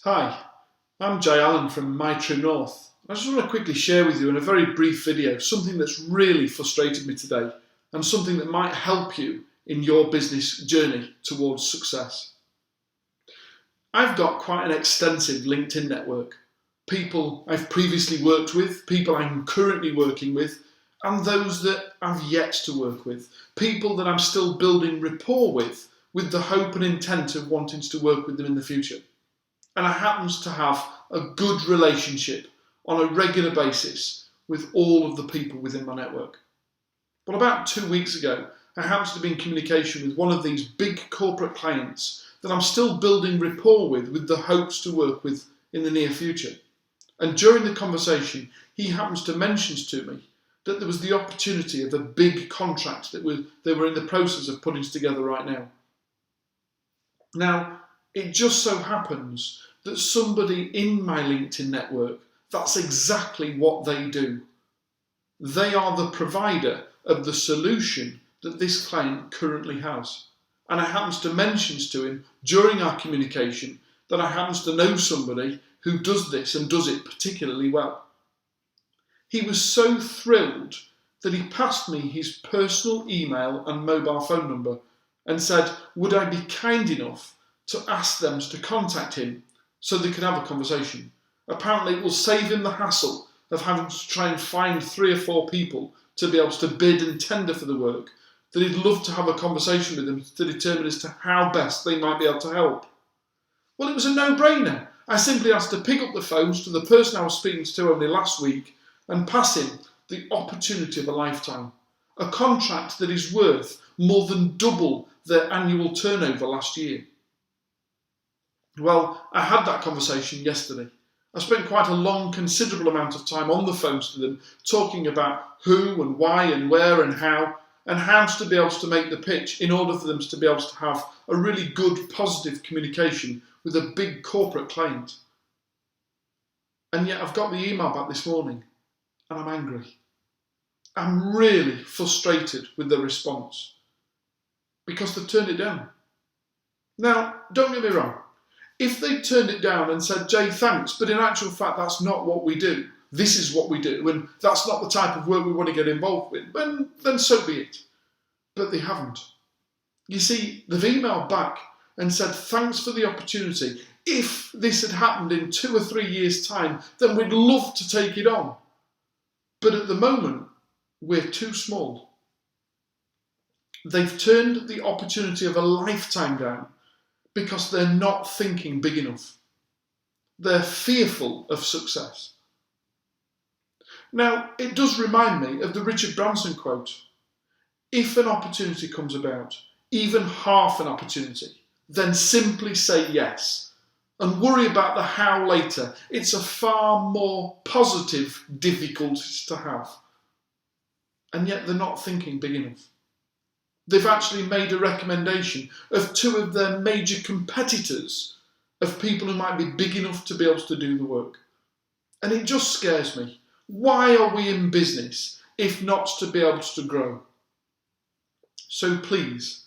Hi, I'm Allen from My TrueNORTH. I just want to quickly share with you in a very brief video something that's really frustrated me today and something that might help you in your business journey towards success. I've got quite an extensive LinkedIn network. People I've previously worked with, people I'm currently working with, and those that I've yet to work with. People that I'm still building rapport with the hope and intent of wanting to work with them in the future. And I happen to have a good relationship on a regular basis with all of the people within my network. Well, about 2 weeks ago, I happened to be in communication with one of these big corporate clients that I'm still building rapport with the hopes to work with in the near future. And during the conversation, he happens to mention to me that there was the opportunity of a big contract that they were in the process of putting together right now. Now, it just so happens that somebody in my LinkedIn network, that's exactly what they do. They are the provider of the solution that this client currently has. And I happen to mention to him during our communication that I happen to know somebody who does this and does it particularly well. He was so thrilled that he passed me his personal email and mobile phone number and said, would I be kind enough to ask them to contact him so they could have a conversation. Apparently it will save him the hassle of having to try and find 3 or 4 people to be able to bid and tender for the work, that he'd love to have a conversation with them to determine as to how best they might be able to help. Well, it was a no-brainer. I simply asked to pick up the phones to the person I was speaking to only last week and pass him the opportunity of a lifetime. A contract that is worth more than double their annual turnover last year. Well, I had that conversation yesterday. I spent quite a long, considerable amount of time on the phones to them, talking about who and why and where and how to be able to make the pitch in order for them to be able to have a really good, positive communication with a big corporate client. And yet I've got the email back this morning and I'm angry. I'm really frustrated with the response because they've turned it down. Now, don't get me wrong. If they turned it down and said, Jay, thanks, but in actual fact, that's not what we do. This is what we do, and that's not the type of work we want to get involved with, then so be it. But they haven't. You see, they've emailed back and said, thanks for the opportunity. If this had happened in 2 or 3 years' time, then we'd love to take it on. But at the moment, we're too small. They've turned the opportunity of a lifetime down because they're not thinking big enough. They're fearful of success. Now, it does remind me of the Richard Branson quote. If an opportunity comes about, even half an opportunity, then simply say yes and worry about the how later. It's a far more positive difficulty to have. And yet they're not thinking big enough. They've actually made a recommendation of 2 of their major competitors of people who might be big enough to be able to do the work. And it just scares me. Why are we in business if not to be able to grow? So please,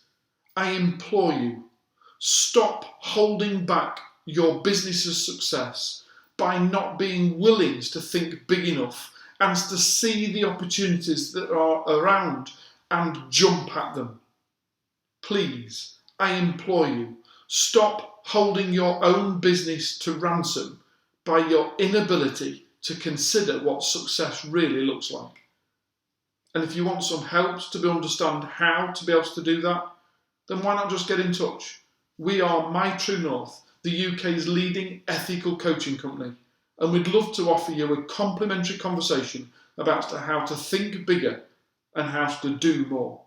I implore you, stop holding back your business's success by not being willing to think big enough and to see the opportunities that are around and jump at them. Please, I implore you, stop holding your own business to ransom by your inability to consider what success really looks like. And if you want some help to understand how to be able to do that, then why not just get in touch? We are My TrueNORTH, the UK's leading ethical coaching company, and we'd love to offer you a complimentary conversation about how to think bigger and how to do more.